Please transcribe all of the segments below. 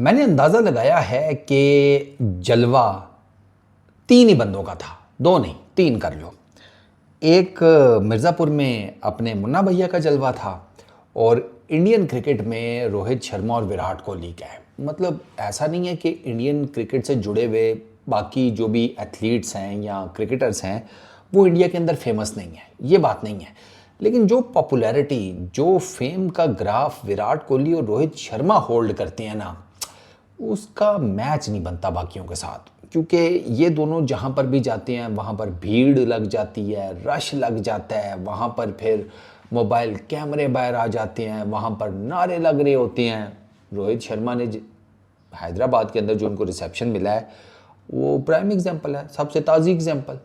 मैंने अंदाज़ा लगाया है कि जलवा तीन ही बंदों का था, दो नहीं तीन कर लो। एक मिर्ज़ापुर में अपने मुन्ना भैया का जलवा था और इंडियन क्रिकेट में रोहित शर्मा और विराट कोहली का है। मतलब ऐसा नहीं है कि इंडियन क्रिकेट से जुड़े हुए बाकी जो भी एथलीट्स हैं या क्रिकेटर्स हैं वो इंडिया के अंदर फेमस नहीं है, ये बात नहीं है। लेकिन जो पॉपुलैरिटी, जो फेम का ग्राफ विराट कोहली और रोहित शर्मा होल्ड करते हैं ना, उसका मैच नहीं बनता बाकियों के साथ। क्योंकि ये दोनों जहाँ पर भी जाते हैं वहाँ पर भीड़ लग जाती है, रश लग जाता है, वहाँ पर फिर मोबाइल कैमरे बाहर आ जाते हैं, वहाँ पर नारे लग रहे होते हैं। रोहित शर्मा ने हैदराबाद के अंदर जो उनको रिसेप्शन मिला है वो प्राइम एग्जांपल है, सबसे ताज़ी एग्जांपल।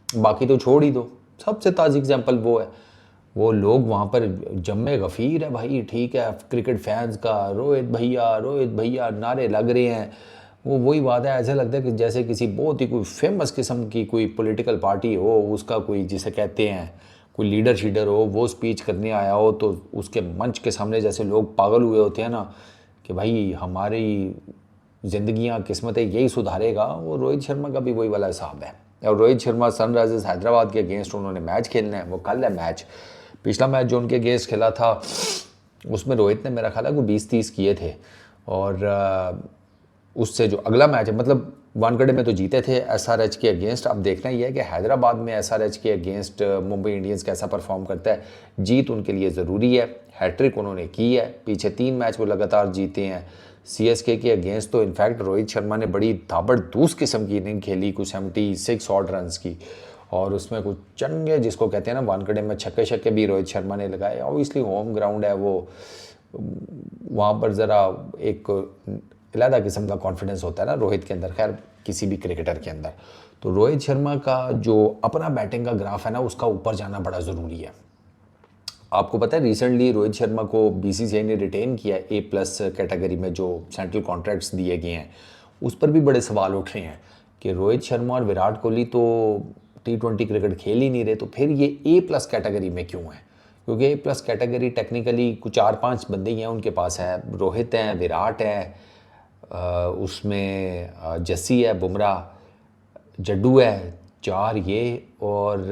बाकी तो छोड़ ही दो, सबसे ताज़ी एग्जांपल वो है। वो लोग वहाँ पर जम्मे गफ़ीर है भाई, ठीक है, क्रिकेट फैंस का रोहित भैया नारे लग रहे हैं। वो वही बात है, ऐसा लगता है कि जैसे किसी बहुत ही कोई फेमस किस्म की कोई पॉलिटिकल पार्टी हो, उसका कोई जिसे कहते हैं कोई लीडर शीडर हो, वो स्पीच करने आया हो तो उसके मंच के सामने जैसे लोग पागल हुए होते हैं ना कि भाई हमारी ज़िंदगियाँ किस्मतें यही सुधारेगा। वो रोहित शर्मा का भी वही वाला हिसाब है। और रोहित शर्मा सनराइजर्स हैदराबाद के अगेंस्ट उन्होंने मैच खेलना है, वो कल है मैच। पिछला मैच जो उनके अगेंस्ट खेला था उसमें रोहित ने मेरा ख्याल है को 20-30 किए थे। और उससे जो अगला मैच है, मतलब वानखेड़े में तो जीते थे एसआरएच के अगेंस्ट। अब देखना ही है कि हैदराबाद में एसआरएच के अगेंस्ट मुंबई इंडियंस कैसा परफॉर्म करता है। जीत उनके लिए ज़रूरी है, हैट्रिक उन्होंने की है, पीछे 3 मैच वो लगातार जीते हैं। सीएसके के अगेंस्ट तो इनफैक्ट रोहित शर्मा ने बड़ी ताबड़तोड़ किस्म की इनिंग खेली, कुछ 76 ऑड रन की, और उसमें कुछ चंगे जिसको कहते हैं ना वानखेड़े में छक्के छक्के भी रोहित शर्मा ने लगाए। ऑब्वियसली होम ग्राउंड है वो, वहाँ पर ज़रा एक अलग किस्म का कॉन्फिडेंस होता है ना रोहित के अंदर, खैर किसी भी क्रिकेटर के अंदर। तो रोहित शर्मा का जो अपना बैटिंग का ग्राफ है ना, उसका ऊपर जाना बड़ा ज़रूरी है। आपको पता है रिसेंटली रोहित शर्मा को बीसीसीआई ने रिटेन किया A+ कैटेगरी में, जो सेंट्रल कॉन्ट्रैक्ट्स दिए गए हैं उस पर भी बड़े सवाल उठ रहे हैं कि रोहित शर्मा और विराट कोहली तो T20 क्रिकेट खेल ही नहीं रहे, तो फिर ये A+ कैटेगरी में क्यों है? क्योंकि A+ कैटेगरी टेक्निकली कुछ 4-5 बंदे ही हैं उनके पास है, रोहित हैं, विराट है, उसमें जस्सी है, बुमराह, जड्डू है, 4 ये, और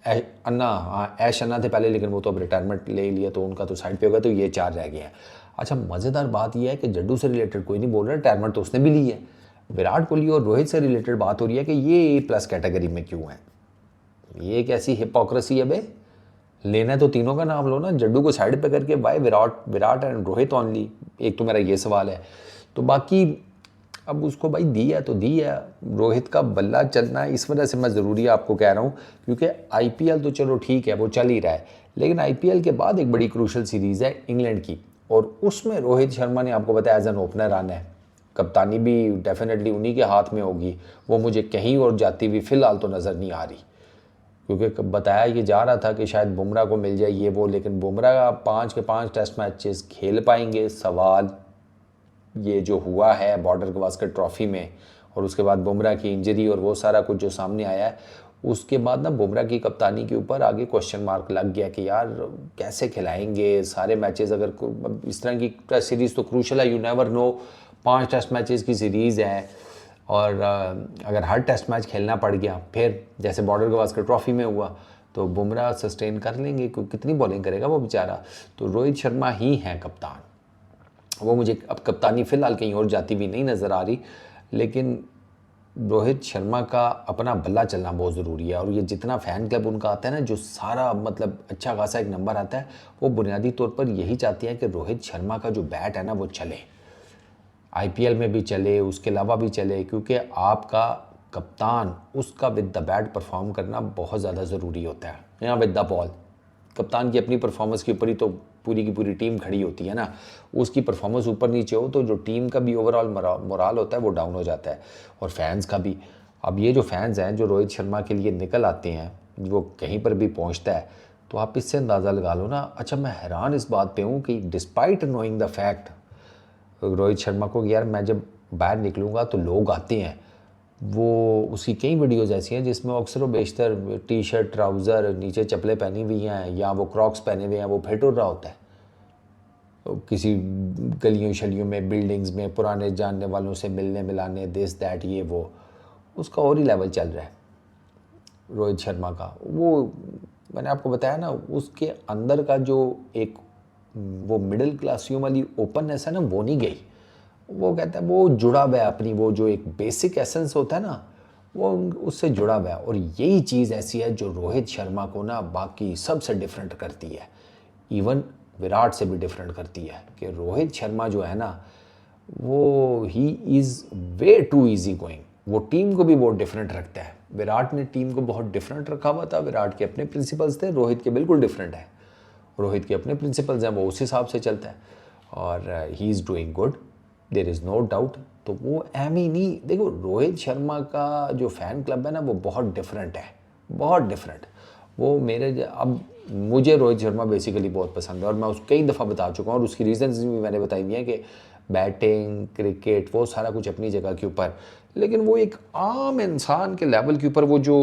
अन्ना, हाँ ऐश अन्ना थे पहले लेकिन वो तो अब रिटायरमेंट ले लिया तो उनका तो साइड पे होगा, तो ये 4 रह गए हैं। अच्छा, मज़ेदार बात यह है कि जड्डू से रिलेटेड कोई नहीं बोल रहा, रिटायरमेंट तो उसने भी ली है। विराट कोहली और रोहित से रिलेटेड बात हो रही है कि ये A+ कैटेगरी में क्यों है। ये एक ऐसी हिपोक्रेसी है बे, लेना है तो तीनों का नाम लो ना, जड्डू को साइड पे करके वाई विराट एंड रोहित ओनली। एक तो मेरा ये सवाल है। तो बाकी अब उसको भाई दी है तो दी है। रोहित का बल्ला चलना है, इस वजह से मैं ज़रूरी आपको कह रहा हूँ क्योंकि आईपीएल तो चलो ठीक है वो चल ही रहा है, लेकिन आईपीएल के बाद एक बड़ी क्रूशल सीरीज़ है इंग्लैंड की, और उसमें रोहित शर्मा ने आपको बताया एज एन ओपनर आना है। कप्तानी भी डेफिनेटली उन्हीं के हाथ में होगी, वो मुझे कहीं और जाती हुई फ़िलहाल तो नज़र नहीं आ रही। क्योंकि बताया ये जा रहा था कि शायद बुमराह को मिल जाए ये वो, लेकिन बुमराह 5 के 5 टेस्ट मैचेस खेल पाएंगे, सवाल ये जो हुआ है बॉर्डर गवास्कर ट्रॉफी में, और उसके बाद बुमराह की इंजरी और वो सारा कुछ जो सामने आया है, उसके बाद ना बुमराह की कप्तानी के ऊपर आगे क्वेश्चन मार्क लग गया कि यार कैसे खिलाएंगे सारे मैचेस। अगर इस तरह की टेस्ट सीरीज़ तो क्रूशल है, you never know, 5 test matches की सीरीज़ है, और अगर हर टेस्ट मैच खेलना पड़ गया फिर जैसे बॉर्डर गवास्कर ट्रॉफी में हुआ, तो बुमराह सस्टेन कर लेंगे, क्योंकि कितनी बॉलिंग करेगा वो बेचारा। तो रोहित शर्मा ही है कप्तान, वो मुझे अब कप्तानी फ़िलहाल कहीं और जाती भी नहीं नज़र आ रही, लेकिन रोहित शर्मा का अपना बल्ला चलना बहुत ज़रूरी है। और ये जितना फ़ैन क्लब उनका आता है ना, जो सारा मतलब अच्छा खासा एक नंबर आता है, वो बुनियादी तौर पर यही चाहती है कि रोहित शर्मा का जो बैट है ना वो चले, आईपीएल में भी चले, उसके अलावा भी चले, क्योंकि आपका कप्तान उसका विद द बैट परफॉर्म करना बहुत ज़्यादा ज़रूरी होता है। यहाँ विद द बॉल कप्तान की अपनी परफॉर्मेंस के ऊपर ही तो पूरी की पूरी टीम खड़ी होती है ना, उसकी परफॉर्मेंस ऊपर नीचे हो तो जो टीम का भी ओवरऑल मोराल होता है वो डाउन हो जाता है, और फैंस का भी। अब ये जो फैंस हैं जो रोहित शर्मा के लिए निकल आते हैं, वो कहीं पर भी पहुंचता है, तो आप इससे अंदाज़ा लगा लो ना। अच्छा, मैं हैरान इस बात पे हूँ कि despite knowing the fact Rohit Sharma को, यार मैं जब बाहर निकलूँगा तो लोग आते हैं, वो उसकी कई वीडियोज़ ऐसी हैं जिसमें अक्सर व बेशतर टी शर्ट ट्राउज़र नीचे चप्पलें पहनी हुई हैं या वो क्रॉक्स पहने हुए हैं, वो फिट हो रहा होता है। किसी गलियों शलियों में, बिल्डिंग्स में, पुराने जानने वालों से मिलने मिलाने, दिस दैट ये वो, उसका और ही लेवल चल रहा है रोहित शर्मा का। वो मैंने आपको बताया ना, उसके अंदर का जो एक वो मिडिल क्लासियों वाली ओपननेस है ना, वो नहीं गई। वो कहता है वो जुड़ा हुआ है अपनी, वो जो एक बेसिक एसेंस होता है ना, वो उससे जुड़ा हुआ है। और यही चीज़ ऐसी है जो रोहित शर्मा को ना बाकी सबसे डिफरेंट करती है, इवन विराट से भी डिफरेंट करती है। कि रोहित शर्मा जो है ना, वो he is way too easy going. वो टीम को भी बहुत डिफरेंट रखता है। विराट ने टीम को बहुत डिफरेंट रखा हुआ था, विराट के अपने प्रिंसिपल्स थे, रोहित के बिल्कुल डिफरेंट है। रोहित के अपने प्रिंसिपल्स हैं, वो उस हिसाब से चलता है और he is doing good, there is no doubt. तो वो अहम ही नहीं। देखो, रोहित शर्मा का जो फ़ैन क्लब है ना, वो बहुत डिफरेंट है, बहुत डिफरेंट। वो अब मुझे रोहित शर्मा बेसिकली बहुत पसंद है और मैं उसको कई दफ़ा बता चुका हूँ और उसकी रीजंस भी मैंने बताई दिए हैं कि बैटिंग, क्रिकेट, वो सारा कुछ अपनी जगह के ऊपर, लेकिन वो एक आम इंसान के लेवल के ऊपर वो जो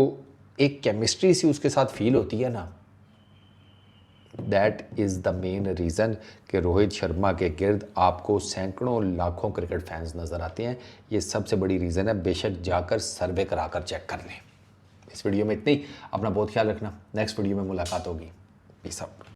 एक केमिस्ट्री सी उसके साथ फील होती है ना, that is the main reason कि रोहित शर्मा के गिर्द आपको सैकड़ों लाखों क्रिकेट फैंस नज़र आते हैं। ये सबसे बड़ी रीज़न है, बेशक जाकर सर्वे कराकर चेक कर लें। इस वीडियो में इतनी। अपना बहुत ख्याल रखना, नेक्स्ट वीडियो में मुलाकात होगी। Peace out.